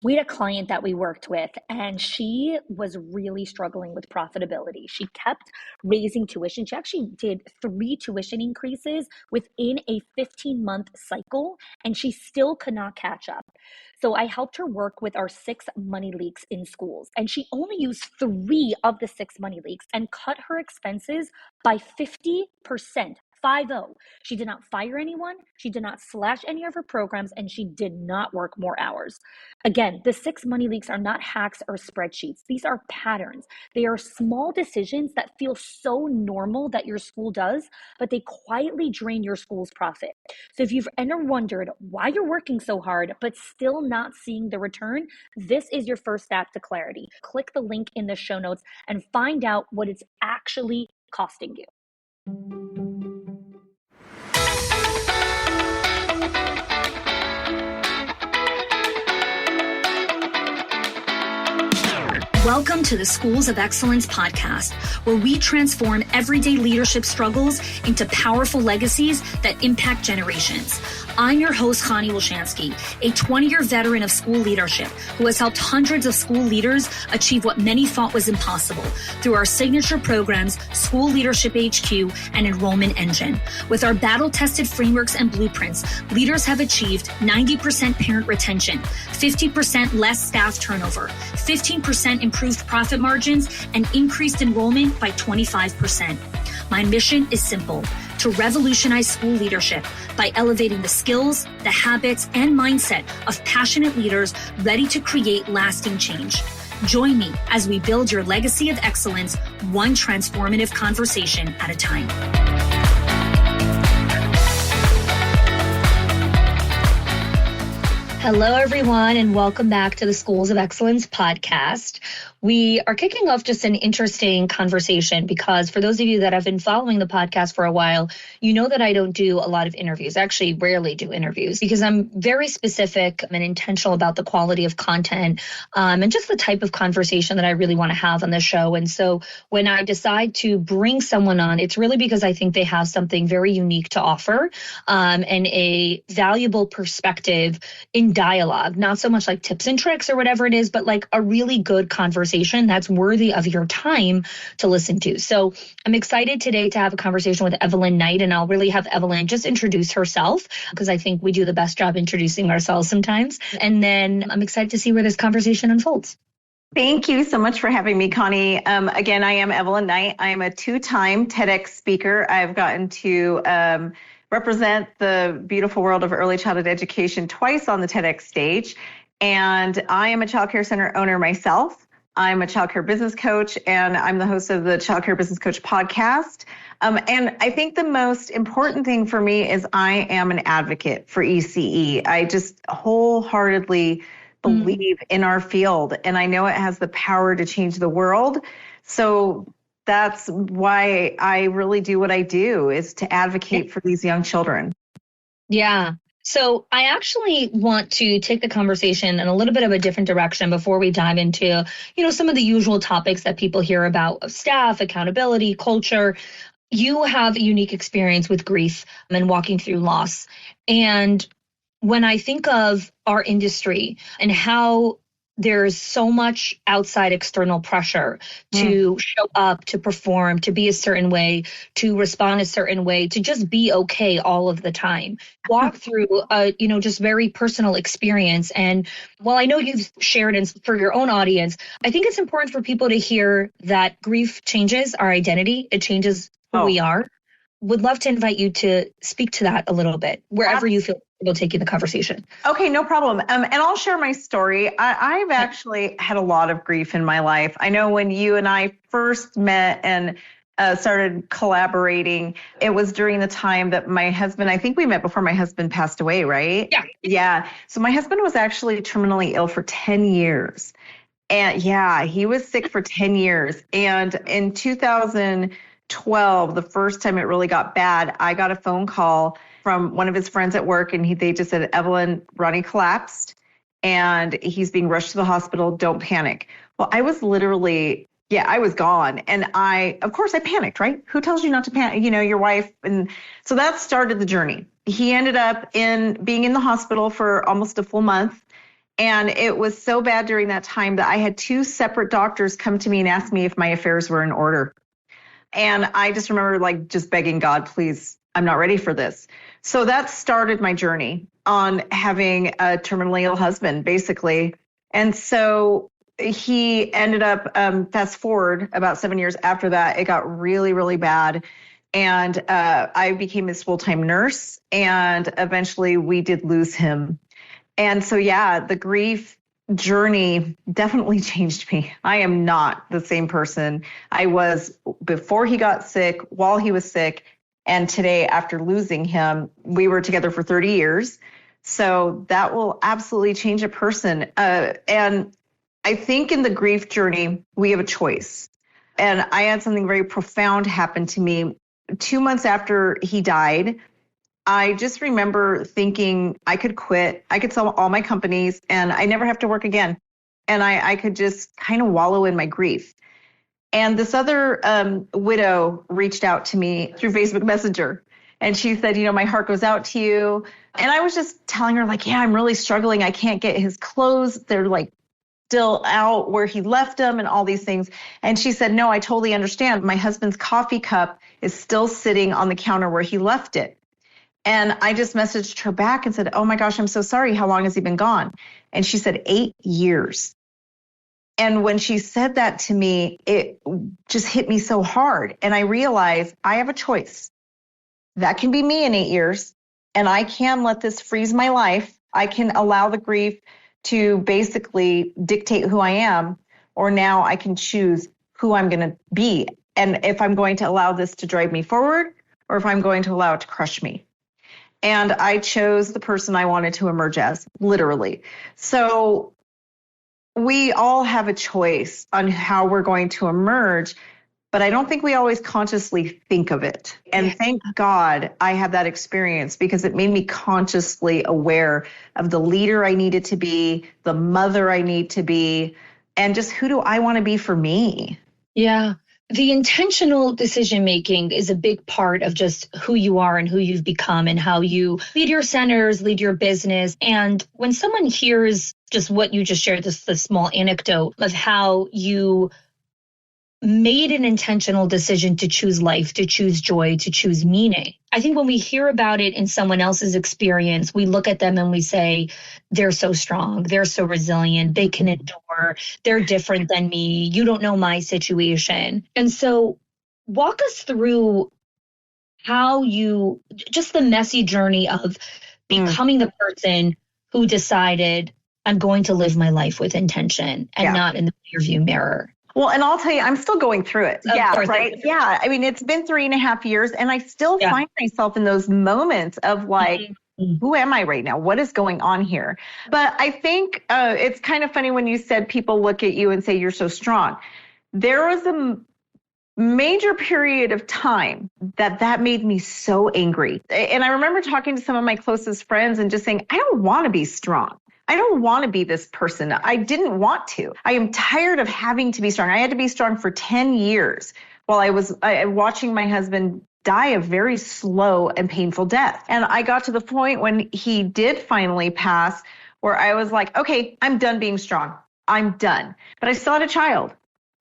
We had a client that we worked with, and she was really struggling with profitability. She kept raising tuition. She actually did 3 tuition increases within a 15-month cycle, and she still could not catch up. So I helped her work with our 6 money leaks in schools, and she only used 3 of the 6 money leaks and cut her expenses by 50%. 50. She did not fire anyone. She did not slash any of her programs, and she did not work more hours. Again, the 6 money leaks are not hacks or spreadsheets. These are patterns. They are small decisions that feel so normal that your school does, but they quietly drain your school's profit. So if you've ever wondered why you're working so hard, but still not seeing the return, this is your first step to clarity. Click the link in the show notes and find out what it's actually costing you. Welcome to the Schools of Excellence podcast, where we transform everyday leadership struggles into powerful legacies that impact generations. I'm your host, Connie Wilshansky, a 20-year veteran of school leadership who has helped hundreds of school leaders achieve what many thought was impossible through our signature programs, School Leadership HQ and Enrollment Engine. With our battle-tested frameworks and blueprints, leaders have achieved 90% parent retention, 50% less staff turnover, 15% improved profit margins, and increased enrollment by 25%. My mission is simple: to revolutionize school leadership by elevating the skills, the habits, and mindset of passionate leaders ready to create lasting change. Join me as we build your legacy of excellence, one transformative conversation at a time. Hello, everyone, and welcome back to the Schools of Excellence podcast. We are kicking off just an interesting conversation because for those of you that have been following the podcast for a while, you know that I don't do a lot of interviews. I actually rarely do interviews because I'm very specific and intentional about the quality of content and just the type of conversation that I really want to have on the show. And so when I decide to bring someone on, it's really because I think they have something very unique to offer and a valuable perspective in dialogue, not so much like tips and tricks or whatever it is, but like a really good conversation that's worthy of your time to listen to. So I'm excited today to have a conversation with Evelyn Knight, and I'll really have Evelyn just introduce herself because I think we do the best job introducing ourselves sometimes. And then I'm excited to see where this conversation unfolds. Thank you so much for having me, Connie. Again, I am Evelyn Knight. I am a 2-time TEDx speaker. I've gotten to represent the beautiful world of early childhood education twice on the TEDx stage. And I am a childcare center owner myself. I'm a childcare business coach, and I'm the host of the Childcare Business Coach podcast. And I think the most important thing for me is I am an advocate for ECE. I just wholeheartedly believe in our field, and I know it has the power to change the world. So that's why I really do what I do, is to advocate for these young children. Yeah. So I actually want to take the conversation in a little bit of a different direction before we dive into, some of the usual topics that people hear about of staff, accountability, culture. You have a unique experience with grief and walking through loss. And when I think of our industry and how there's so much outside external pressure to show up, to perform, to be a certain way, to respond a certain way, to just be okay all of the time. Walk through just very personal experience. And while I know you've shared and for your own audience, I think it's important for people to hear that grief changes our identity. It changes who we are. Would love to invite you to speak to that a little bit, wherever you feel we'll take you the conversation. Okay, no problem. And I'll share my story. I've actually had a lot of grief in my life. I know when you and I first met and started collaborating, it was during the time that my husband, I think we met before my husband passed away, right? Yeah. Yeah. So my husband was actually terminally ill for 10 years. And he was sick for 10 years. And in 2012, the first time it really got bad, I got a phone call from one of his friends at work, and they just said, Evelyn, Ronnie collapsed and he's being rushed to the hospital. Don't panic. Well, I was literally, I was gone. And of course I panicked, right? Who tells you not to panic? Your wife. And so that started the journey. He ended up being in the hospital for almost a full month. And it was so bad during that time that I had two separate doctors come to me and ask me if my affairs were in order. And I just remember like just begging God, please, I'm not ready for this. So that started my journey on having a terminally ill husband, basically. And so he ended up, fast forward about 7 years after that, it got really, really bad. And I became his full-time nurse. And eventually we did lose him. And so, yeah, the grief journey definitely changed me. I am not the same person I was before he got sick, while he was sick, and today after losing him. We were together for 30 years. So that will absolutely change a person. And I think in the grief journey, we have a choice. And I had something very profound happen to me 2 months after he died. I just remember thinking I could quit, I could sell all my companies, and I never have to work again. And I could just kind of wallow in my grief. And this other widow reached out to me through Facebook Messenger. And she said, my heart goes out to you. And I was just telling her, like, yeah, I'm really struggling. I can't get his clothes. They're like still out where he left them and all these things. And she said, no, I totally understand. My husband's coffee cup is still sitting on the counter where he left it. And I just messaged her back and said, oh my gosh, I'm so sorry. How long has he been gone? And she said 8 years. And when she said that to me, it just hit me so hard. And I realized I have a choice. That can be me in 8 years. And I can let this freeze my life. I can allow the grief to basically dictate who I am. Or now I can choose who I'm going to be. And if I'm going to allow this to drive me forward, or if I'm going to allow it to crush me. And I chose the person I wanted to emerge as, literally. So we all have a choice on how we're going to emerge, but I don't think we always consciously think of it. And thank God I had that experience, because it made me consciously aware of the leader I needed to be, the mother I need to be, and just who do I want to be for me? Yeah. The intentional decision making is a big part of just who you are and who you've become and how you lead your centers, lead your business. And when someone hears just what you just shared, this small anecdote of how you made an intentional decision to choose life, to choose joy, to choose meaning. I think when we hear about it in someone else's experience, we look at them and we say, they're so strong, they're so resilient, they can endure, they're different than me, you don't know my situation. And so walk us through how you, just the messy journey of becoming the person who decided, I'm going to live my life with intention and not in the rearview mirror. Well, and I'll tell you, I'm still going through it. Right. Yeah. I mean, it's been 3.5 years and I still find myself in those moments of like, who am I right now? What is going on here? But I think it's kind of funny when you said people look at you and say, you're so strong. There was a major period of time that made me so angry. And I remember talking to some of my closest friends and just saying, I don't want to be strong. I don't want to be this person. I didn't want to. I am tired of having to be strong. I had to be strong for 10 years while I was watching my husband die a very slow and painful death. And I got to the point when he did finally pass where I was like, okay, I'm done being strong. I'm done. But I still had a child,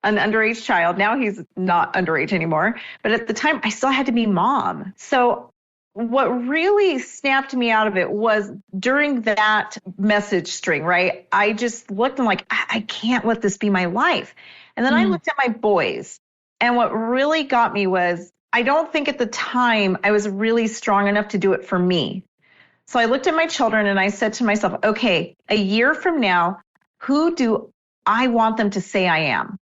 an underage child. Now he's not underage anymore. But at the time, I still had to be mom. So what really snapped me out of it was during that message string, right? I just looked and like, I can't let this be my life. And then I looked at my boys. And what really got me was, I don't think at the time I was really strong enough to do it for me. So I looked at my children and I said to myself, okay, a year from now, who do I want them to say I am?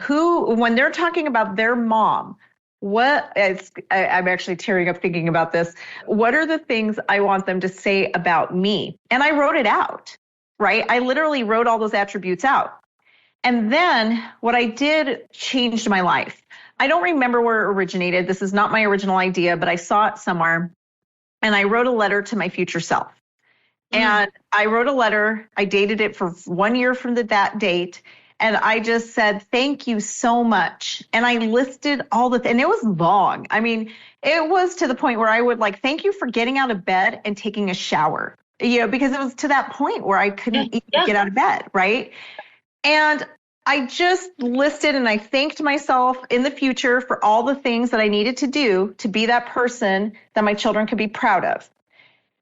Who, when they're talking about their mom, I'm actually tearing up thinking about this. What are the things I want them to say about me? And I wrote it out, right? I literally wrote all those attributes out. And then what I did changed my life. I don't remember where it originated. This is not my original idea, but I saw it somewhere. And I wrote a letter to my future self. And I wrote a letter. I dated it for 1 year from that date. And I just said, thank you so much. And I listed all and it was long. I mean, it was to the point where I would like, thank you for getting out of bed and taking a shower. because it was to that point where I couldn't even get out of bed, right? And I just listed and I thanked myself in the future for all the things that I needed to do to be that person that my children could be proud of.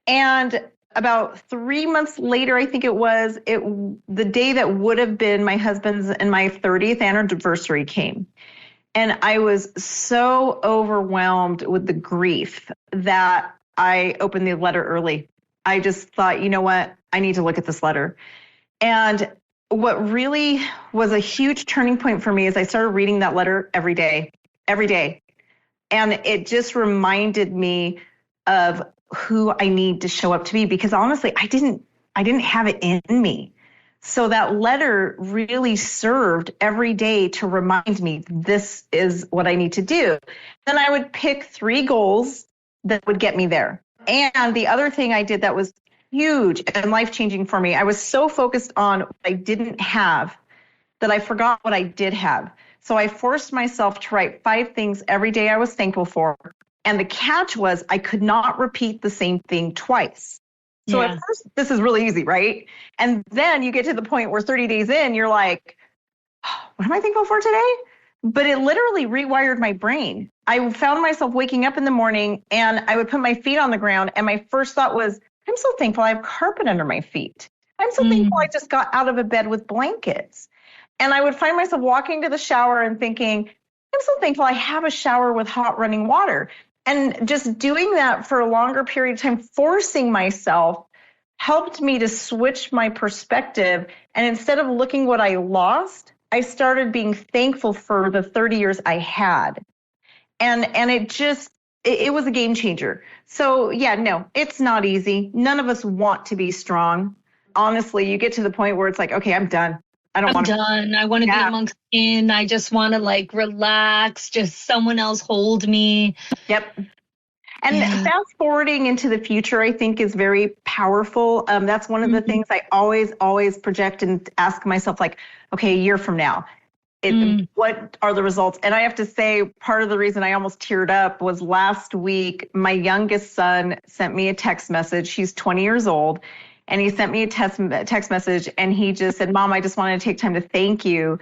And about 3 months later, I think it was, the day that would have been my husband's and my 30th anniversary came. And I was so overwhelmed with the grief that I opened the letter early. I just thought, you know what? I need to look at this letter. And what really was a huge turning point for me is I started reading that letter every day. And it just reminded me of who I need to show up to be, because honestly, I didn't have it in me. So that letter really served every day to remind me this is what I need to do. Then I would pick 3 goals that would get me there. And the other thing I did that was huge and life-changing for me, I was so focused on what I didn't have that I forgot what I did have. So I forced myself to write 5 things every day I was thankful for. And the catch was I could not repeat the same thing twice. So at first, this is really easy, right? And then you get to the point where 30 days in, you're like, oh, what am I thankful for today? But it literally rewired my brain. I found myself waking up in the morning and I would put my feet on the ground. And my first thought was, I'm so thankful I have carpet under my feet. I'm so thankful I just got out of a bed with blankets. And I would find myself walking to the shower and thinking, I'm so thankful I have a shower with hot running water. And just doing that for a longer period of time, forcing myself, helped me to switch my perspective. And instead of looking what I lost, I started being thankful for the 30 years I had. And it was a game changer. So yeah, no, it's not easy. None of us want to be strong. Honestly, you get to the point where it's like, okay, I'm done. I want to be amongst in. I just want to relax, just someone else hold me. Yep. And fast forwarding into the future, I think, is very powerful. That's one of the things I always project and ask myself, okay, a year from now, what are the results? And I have to say, part of the reason I almost teared up was last week, my youngest son sent me a text message. He's 20 years old. And he sent me a text message and he just said, Mom, I just wanted to take time to thank you.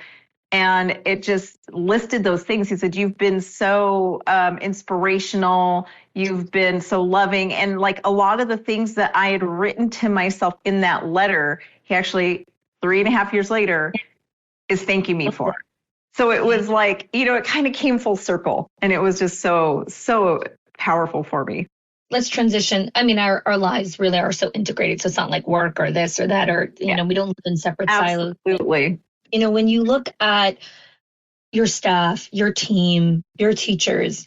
And it just listed those things. He said, you've been so inspirational. You've been so loving. And a lot of the things that I had written to myself in that letter, he actually 3.5 years later is thanking me for. So it was it kind of came full circle. And it was just so powerful for me. Let's transition. I mean, our lives really are so integrated. So it's not like work or this or that, or, you know, we don't live in separate silos. Absolutely. You know, when you look at your staff, your team, your teachers,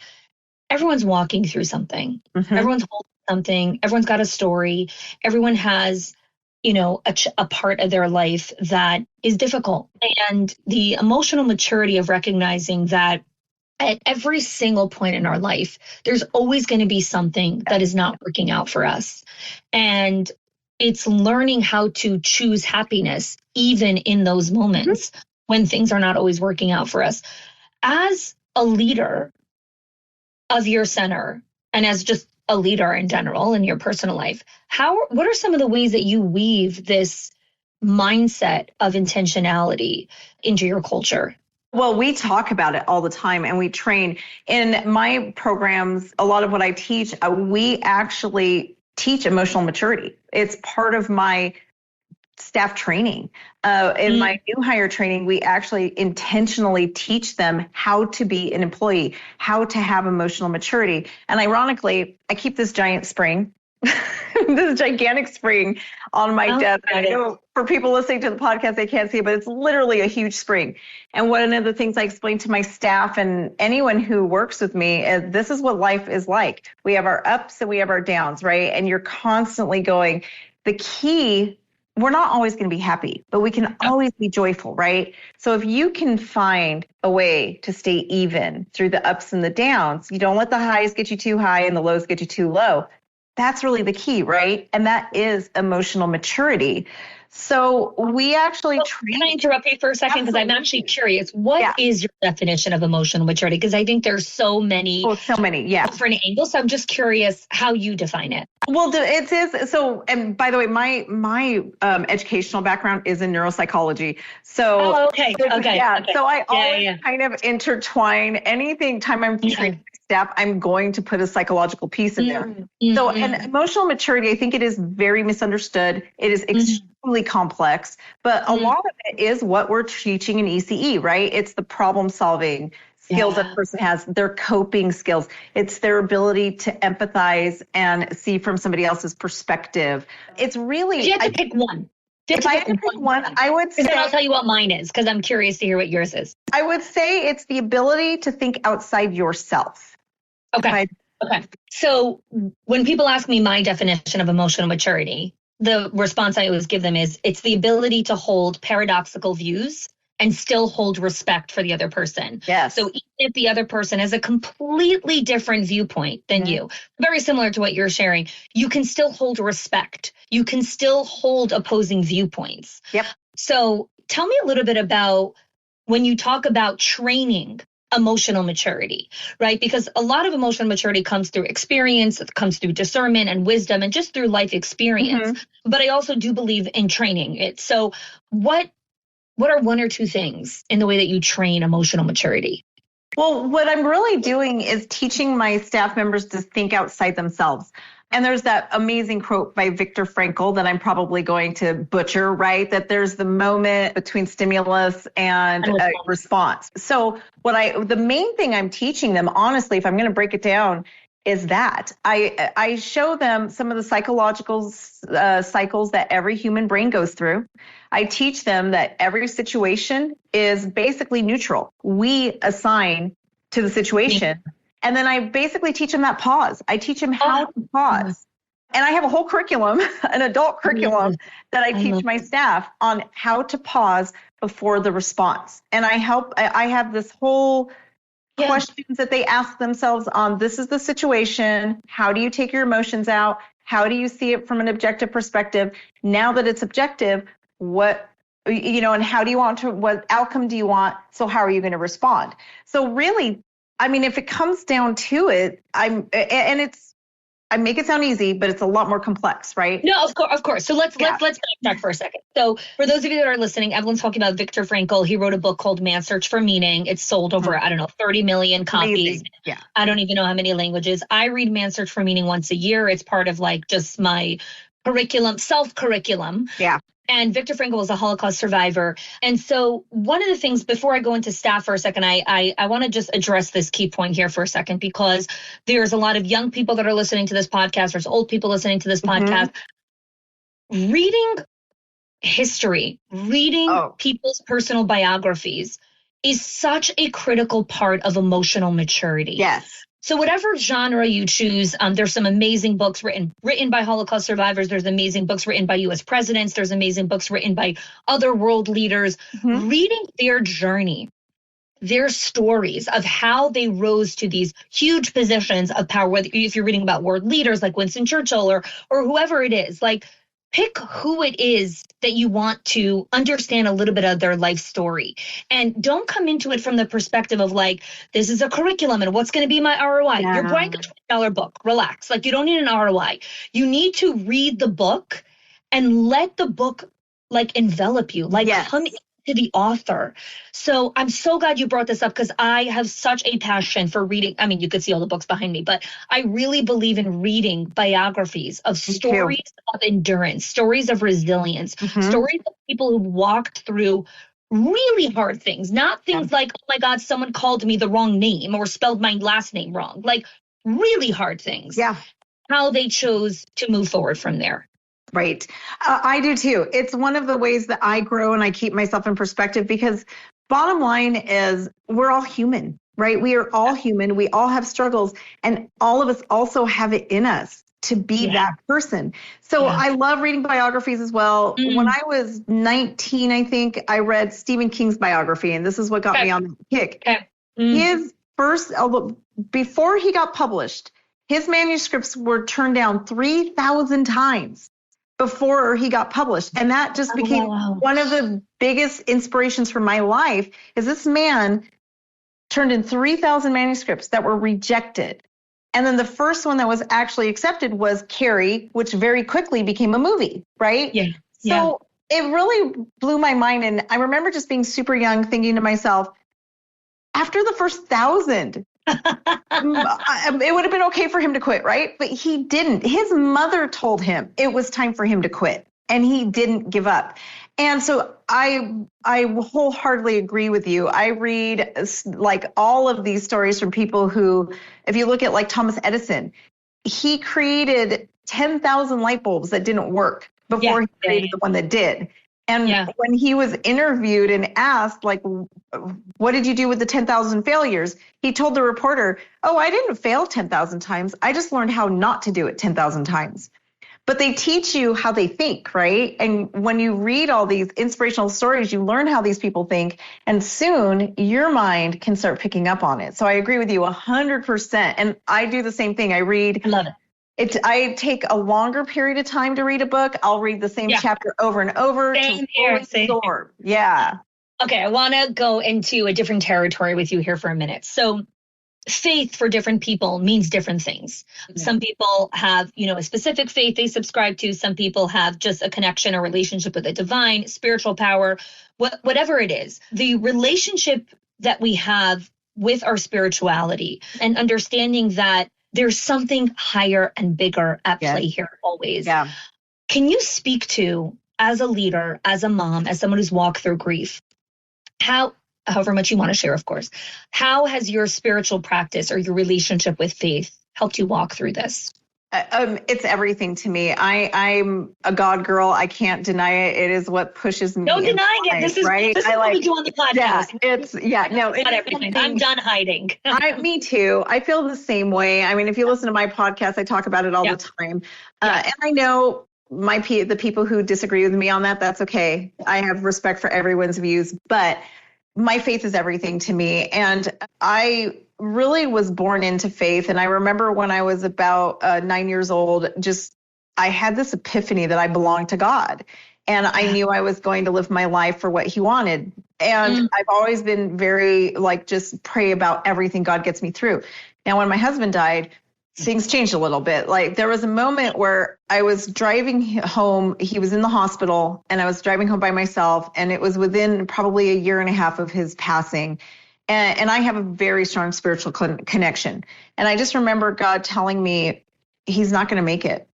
everyone's walking through something. Everyone's holding something. Everyone's got a story. Everyone has, a part of their life that is difficult. And the emotional maturity of recognizing that at every single point in our life, there's always going to be something that is not working out for us. And it's learning how to choose happiness, even in those moments when things are not always working out for us. As a leader of your center, and as just a leader in general in your personal life, what are some of the ways that you weave this mindset of intentionality into your culture? Well, we talk about it all the time and we train. In my programs, a lot of what I teach, we actually teach emotional maturity. It's part of my staff training. In my new hire training, we actually intentionally teach them how to be an employee, how to have emotional maturity. And ironically, I keep this giant spring, this gigantic spring on my desk. I know for people listening to the podcast, they can't see it, but it's literally a huge spring. And one of the things I explain to my staff and anyone who works with me is this is what life is like. We have our ups and we have our downs, right? And you're constantly going, the key, we're not always going to be happy, but we can always be joyful, right? So if you can find a way to stay even through the ups and the downs, you don't let the highs get you too high and the lows get you too low. That's really the key, right? And that is emotional maturity. So we actually train. Can I interrupt you for a second? Because I'm actually curious. What is your definition of emotional maturity? Because I think there's so many different angles. So I'm just curious how you define it. Well, it is. So, and by the way, my educational background is in neuropsychology. So, okay. So I always kind of intertwine anything. Time I'm training staff, I'm going to put a psychological piece in there. So, and emotional maturity, I think it is very misunderstood. It is extremely complex, but a lot of it is what we're teaching in ECE, right? It's the problem solving skills that a person has, their coping skills. It's their ability to empathize and see from somebody else's perspective. It's really, if you had to pick one. If I had to pick one, I would say, then I'll tell you what mine is, because I'm curious to hear what yours is. I would say it's the ability to think outside yourself. Okay. So when people ask me my definition of emotional maturity, the response I always give them is it's the ability to hold paradoxical views and still hold respect for the other person. Yes. So even if the other person has a completely different viewpoint than you, very similar to what you're sharing, you can still hold respect. You can still hold opposing viewpoints. Yep. So tell me a little bit about when you talk about training emotional maturity, right? Because a lot of emotional maturity comes through experience, it comes through discernment and wisdom and just through life experience. But I also do believe in training it. So what are one or two things in the way that you train emotional maturity? Well, what I'm really doing is teaching my staff members to think outside themselves. And there's that amazing quote by Viktor Frankl that I'm probably going to butcher, right? That there's the moment between stimulus and response. So the main thing I'm teaching them, honestly, if I'm going to break it down, is that I show them some of the psychological cycles that every human brain goes through. I teach them that every situation is basically neutral. We assign to the situation. And then I basically teach them that pause. I teach them how to pause. And I have a whole curriculum, an adult curriculum that I teach my staff on how to pause before the response. And I have this whole questions that they ask themselves on, this is the situation. How do you take your emotions out? How do you see it from an objective perspective? Now that it's objective, and how do you want to, what outcome do you want? So how are you going to respond? So really, I mean, if it comes down to it, I make it sound easy, but it's a lot more complex, right? No, of course. So let's backtrack for a second. So for those of you that are listening, Evelyn's talking about Viktor Frankl. He wrote a book called Man's Search for Meaning. It's sold over, 30 million copies. Amazing. Yeah. I don't even know how many languages. I read Man's Search for Meaning once a year. It's part of just my self-curriculum. Yeah. And Viktor Frankl was a Holocaust survivor. And so one of the things, before I go into staff for a second, I want to just address this key point here for a second, because there's a lot of young people that are listening to this podcast. There's old people listening to this podcast. Reading history, people's personal biographies is such a critical part of emotional maturity. Yes. So whatever genre you choose, there's some amazing books written by Holocaust survivors. There's amazing books written by U.S. presidents. There's amazing books written by other world leaders. Reading their journey, their stories of how they rose to these huge positions of power, whether if you're reading about world leaders like Winston Churchill or whoever it is, pick who it is that you want to understand a little bit of their life story. And don't come into it from the perspective of this is a curriculum and what's going to be my ROI. Yeah. You're buying a $20 book. Relax. You don't need an ROI. You need to read the book and let the book envelop you. Come to the author. So I'm so glad you brought this up, because I have such a passion for reading. I mean, you could see all the books behind me, but I really believe in reading biographies of stories of endurance, stories of resilience, stories of people who walked through really hard things, not things like, oh my God, someone called me the wrong name or spelled my last name wrong, really hard things. Yeah. How they chose to move forward from there. Right. I do too. It's one of the ways that I grow and I keep myself in perspective, because bottom line is we're all human, right? We are all human. We all have struggles, and all of us also have it in us to be that person. So I love reading biographies as well. When I was 19, I think I read Stephen King's biography, and this is what got me on the kick. His first, before he got published, his manuscripts were turned down 3,000 times. before he got published. And that just became one of the biggest inspirations for my life. Is this man turned in 3,000 manuscripts that were rejected. And then the first one that was actually accepted was Carrie, which very quickly became a movie, right? Yeah. So it really blew my mind. And I remember just being super young, thinking to myself, after the first 1,000, it would have been okay for him to quit, right? But he didn't. His mother told him it was time for him to quit, and he didn't give up. And so I wholeheartedly agree with you. I read like all of these stories from people who, if you look at like Thomas Edison, he created 10,000 light bulbs that didn't work before he created the one that did. And when he was interviewed and asked, like, what did you do with the 10,000 failures? He told the reporter, oh, I didn't fail 10,000 times. I just learned how not to do it 10,000 times. But they teach you how they think, right? And when you read all these inspirational stories, you learn how these people think, and soon your mind can start picking up on it. So I agree with you 100%. And I do the same thing. I love it. I take a longer period of time to read a book. I'll read the same chapter over and over to fully absorb. Yeah. Okay, I want to go into a different territory with you here for a minute. So faith for different people means different things. Yeah. Some people have, a specific faith they subscribe to. Some people have just a connection or relationship with the divine, spiritual power, whatever it is. The relationship that we have with our spirituality and understanding that there's something higher and bigger at play here always. Yeah. Can you speak to, as a leader, as a mom, as someone who's walked through grief, however much you want to share, of course, how has your spiritual practice or your relationship with faith helped you walk through this? It's everything to me. I'm a God girl. I can't deny it. It is what pushes me. No denying it. This is right. This is what we do on the podcast. It's not everything. I'm done hiding. Me too. I feel the same way. I mean, if you listen to my podcast, I talk about it all the time. And I know the people who disagree with me on that, that's okay. I have respect for everyone's views, but my faith is everything to me. And I really was born into faith. And I remember when I was about 9 years old, I had this epiphany that I belonged to God. And I knew I was going to live my life for what he wanted. And I've always been very just pray about everything. God gets me through. Now, when my husband died, things changed a little bit. Like there was a moment where I was driving home. He was in the hospital and I was driving home by myself. And it was within probably a year and a half of his passing. And I have a very strong spiritual connection. And I just remember God telling me he's not going to make it.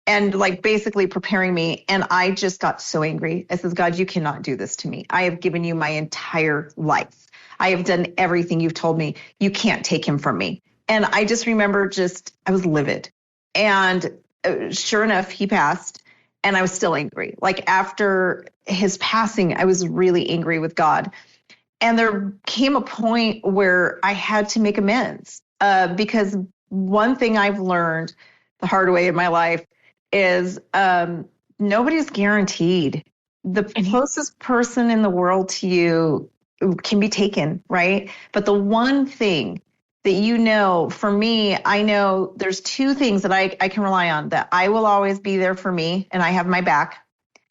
And basically preparing me. And I just got so angry. I says, God, you cannot do this to me. I have given you my entire life. I have done everything you've told me. You can't take him from me. And I just remember I was livid. And sure enough, he passed and I was still angry. After his passing, I was really angry with God. And there came a point where I had to make amends because one thing I've learned the hard way in my life is nobody's guaranteed. The closest person in the world to you can be taken, right? But the one thing that for me, I know there's two things that I can rely on, that I will always be there for me and I have my back,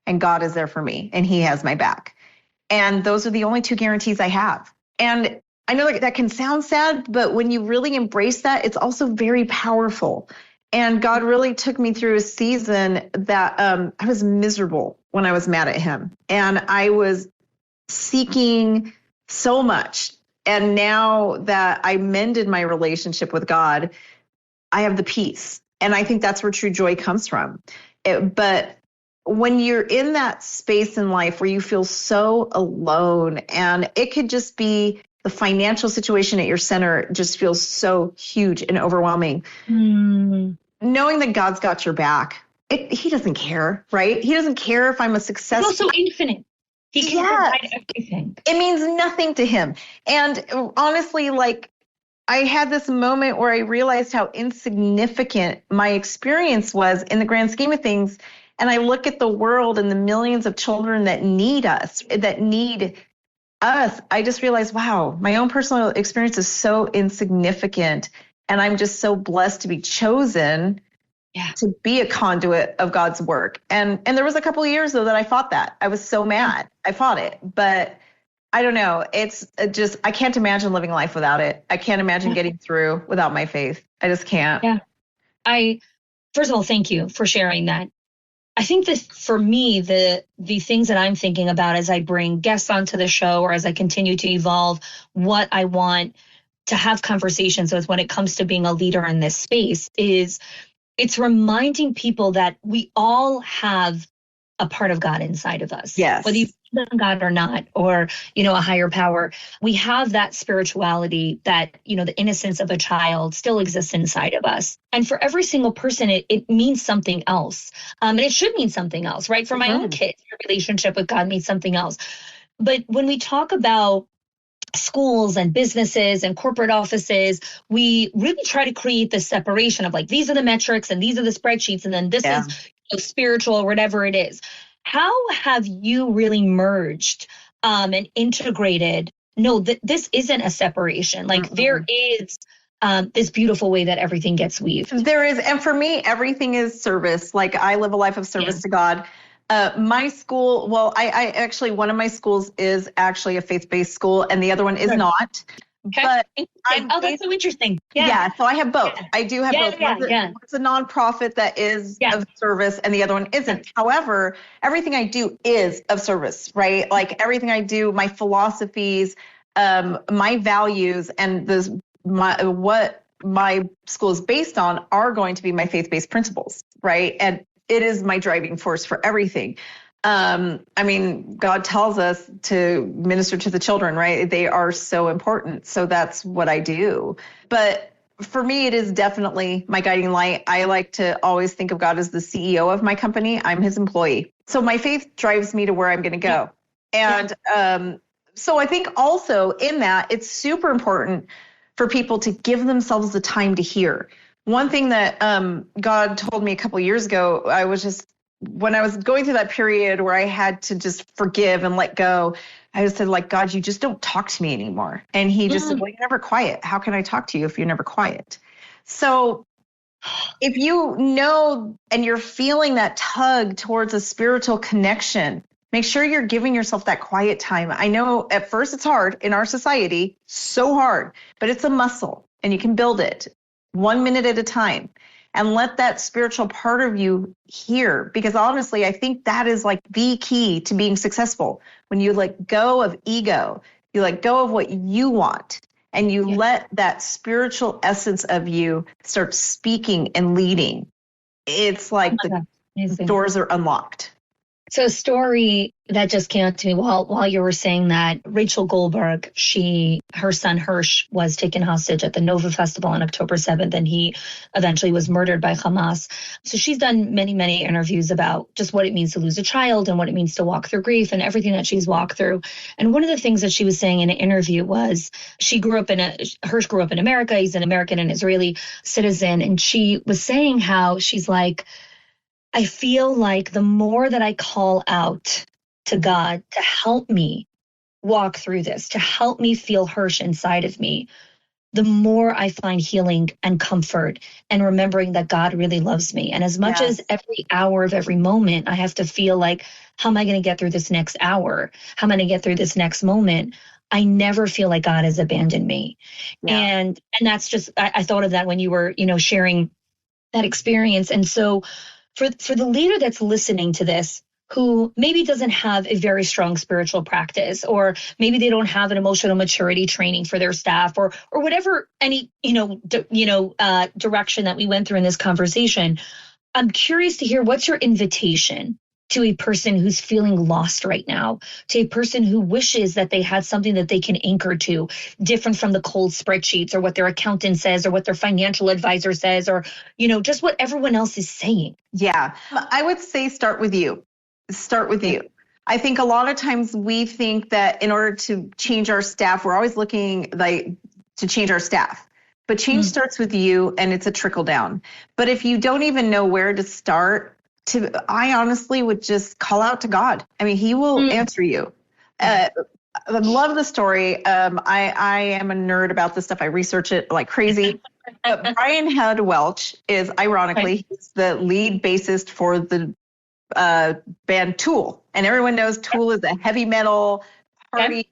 and God is there for me and he has my back. And those are the only two guarantees I have. And I know that can sound sad, but when you really embrace that, it's also very powerful. And God really took me through a season that I was miserable when I was mad at him. And I was seeking so much. And now that I mended my relationship with God, I have the peace. And I think that's where true joy comes from. But when you're in that space in life where you feel so alone, and it could just be the financial situation at your center just feels so huge and overwhelming. Knowing that God's got your back, he doesn't care, right? He doesn't care if I'm a success. He's also infinite. He can provide everything. It means nothing to him. And honestly, I had this moment where I realized how insignificant my experience was in the grand scheme of things. And I look at the world and the millions of children that need us. I just realized, wow, my own personal experience is so insignificant. And I'm just so blessed to be chosen to be a conduit of God's work. And there was a couple of years though that I fought that. I was so mad. I fought it, but I don't know. It's just, I can't imagine living life without it. I can't imagine getting through without my faith. I just can't. Yeah. First of all, thank you for sharing that. I think that for me, the things that I'm thinking about as I bring guests onto the show or as I continue to evolve what I want to have conversations with when it comes to being a leader in this space is it's reminding people that we all have a part of God inside of us. Yes. Whether you believe in God or not, or, a higher power, we have that spirituality that, the innocence of a child still exists inside of us. And for every single person, it means something else. And it should mean something else, right? For my own kids, your relationship with God means something else. But when we talk about schools and businesses and corporate offices, we really try to create this separation of like, these are the metrics and these are the spreadsheets, and then this is spiritual or whatever it is. How have you really merged and integrated? No, this isn't a separation. Like there is this beautiful way that everything gets weaved. There is. And for me, everything is service. Like I live a life of service to God. My school, well, I actually, one of my schools is actually a faith-based school and the other one is not. Okay. But that's so interesting. Yeah. So I have both. I do have both. It's a nonprofit that is of service and the other one isn't. However, everything I do is of service, right? Like everything I do, my philosophies, my values, and what my school is based on are going to be my faith-based principles, right? And it is my driving force for everything. I mean, God tells us to minister to the children, right? They are so important. So that's what I do. But for me, it is definitely my guiding light. I like to always think of God as the CEO of my company. I'm his employee. So my faith drives me to where I'm going to go. And so I think also in that, it's super important for people to give themselves the time to hear. One thing that God told me a couple of years ago, when I was going through that period where I had to just forgive and let go, I just said, like, God, you just don't talk to me anymore. And he just said, well, you're never quiet. How can I talk to you if you're never quiet? So if you know and you're feeling that tug towards a spiritual connection, make sure you're giving yourself that quiet time. I know at first it's hard in our society, so hard, but it's a muscle and you can build it 1 minute at a time. And let that spiritual part of you hear, because honestly, I think that is like the key to being successful. When you let go of ego, you let go of what you want, and you let that spiritual essence of you start speaking and leading. It's like the doors are unlocked. So a story that just came up to me while you were saying that, Rachel Goldberg, her son Hirsch was taken hostage at the Nova Festival on October 7th, and he eventually was murdered by Hamas. So she's done many, many interviews about just what it means to lose a child and what it means to walk through grief and everything that she's walked through. And one of the things that she was saying in an interview was Hirsch grew up in America. He's an American and Israeli citizen. And she was saying how she's like, I feel like the more that I call out to God to help me walk through this, to help me feel Hirsch inside of me, the more I find healing and comfort and remembering that God really loves me. And as much as every hour of every moment, I have to feel like, how am I going to get through this next hour? How am I going to get through this next moment? I never feel like God has abandoned me. Yeah. And that's just, I thought of that when you were, sharing that experience. And so for the leader that's listening to this, who maybe doesn't have a very strong spiritual practice, or maybe they don't have an emotional maturity training for their staff, or whatever any direction that we went through in this conversation, I'm curious to hear, what's your invitation to a person who's feeling lost right now, to a person who wishes that they had something that they can anchor to, different from the cold spreadsheets or what their accountant says or what their financial advisor says, or, just what everyone else is saying? Yeah, I would say start with you. Start with you. I think a lot of times we think that in order to change our staff, we're always looking to change our staff. But change starts with you, and it's a trickle down. But if you don't even know where to start, I honestly would just call out to God. I mean, he will answer you. I love the story. I am a nerd about this stuff. I research it like crazy. But Brian Head Welch is, ironically, he's the lead bassist for the band Tool. And everyone knows Tool is a heavy metal party,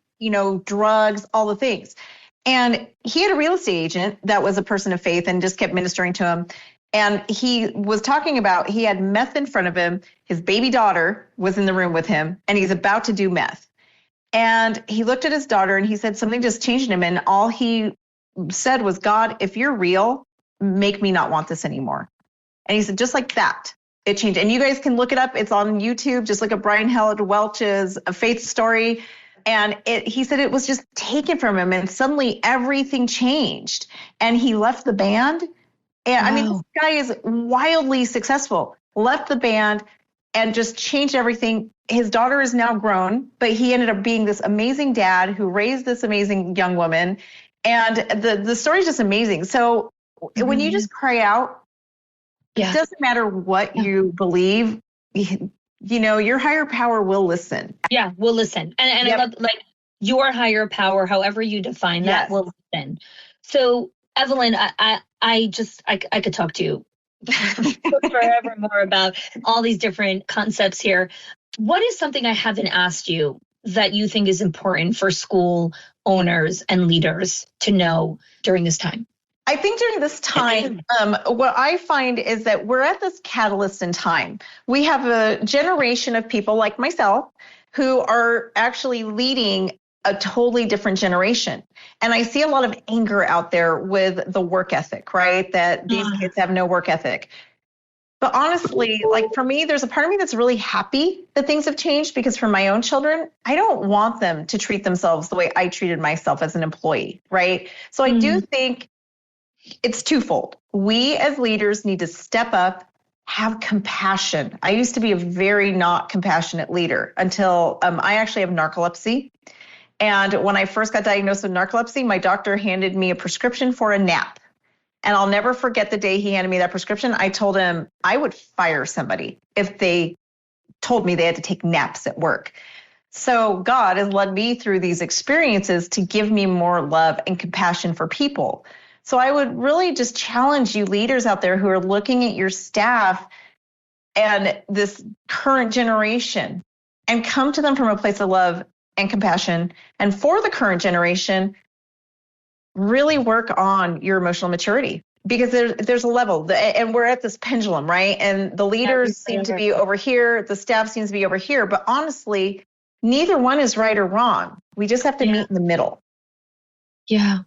drugs, all the things. And he had a real estate agent that was a person of faith and just kept ministering to him. And he was talking about, he had meth in front of him. His baby daughter was in the room with him, and he's about to do meth. And he looked at his daughter and he said something just changed him. And all he said was, God, if you're real, make me not want this anymore. And he said, just like that, it changed. And you guys can look it up. It's on YouTube. Just look at Brian Held Welch's faith story. And he said it was just taken from him. And suddenly everything changed. And he left the band. And I mean, this guy is wildly successful. Left the band and just changed everything. His daughter is now grown, but he ended up being this amazing dad who raised this amazing young woman. And the story is just amazing. So when you just cry out, it doesn't matter what you believe, your higher power will listen. Yeah, will listen. And I love, like, your higher power, however you define that, will listen. So Evelyn, I could talk to you forever more about all these different concepts here. What is something I haven't asked you that you think is important for school owners and leaders to know during this time? I think during this time, what I find is that we're at this catalyst in time. We have a generation of people like myself who are actually leading a totally different generation. And I see a lot of anger out there with the work ethic, right? That these kids have no work ethic. But honestly, like for me, there's a part of me that's really happy that things have changed, because for my own children, I don't want them to treat themselves the way I treated myself as an employee, right? So I do think it's twofold. We as leaders need to step up, have compassion. I used to be a very not compassionate leader until I actually have narcolepsy. And when I first got diagnosed with narcolepsy, my doctor handed me a prescription for a nap. And I'll never forget the day he handed me that prescription. I told him I would fire somebody if they told me they had to take naps at work. So God has led me through these experiences to give me more love and compassion for people. So I would really just challenge you leaders out there who are looking at your staff and this current generation, and come to them from a place of love and compassion. And for the current generation, really work on your emotional maturity, because there's a level, and we're at this pendulum, right? And the leaders seem to be over here, the staff seems to be over here, but honestly, neither one is right or wrong. We just have to meet in the middle. Yeah.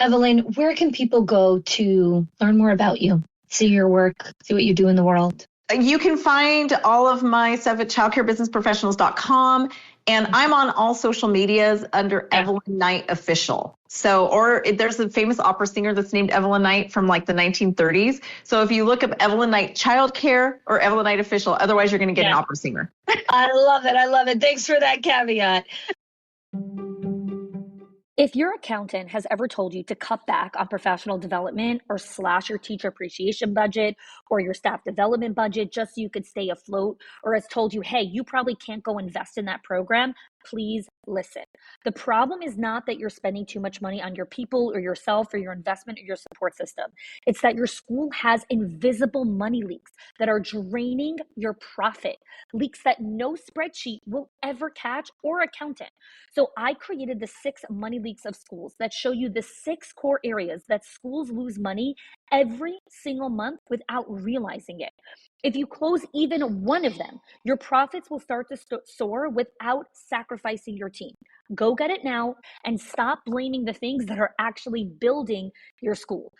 Evelyn, where can people go to learn more about you, see your work, see what you do in the world? You can find all of my stuff at childcarebusinessprofessionals.com. And I'm on all social medias under Evelyn Knight Official. So, or there's a famous opera singer that's named Evelyn Knight from like the 1930s. So if you look up Evelyn Knight Childcare or Evelyn Knight Official, otherwise you're going to get an opera singer. I love it. Thanks for that caveat. If your accountant has ever told you to cut back on professional development or slash your teacher appreciation budget or your staff development budget just so you could stay afloat, or has told you, hey, you probably can't go invest in that program, please listen. The problem is not that you're spending too much money on your people or yourself or your investment or your support system. It's that your school has invisible money leaks that are draining your profit, leaks that no spreadsheet will ever catch or accountant. So I created the 6 money leaks of schools that show you the 6 core areas that schools lose money every single month without realizing it. If you close even one of them, your profits will start to soar without sacrificing your team. Go get it now and stop blaming the things that are actually building your school.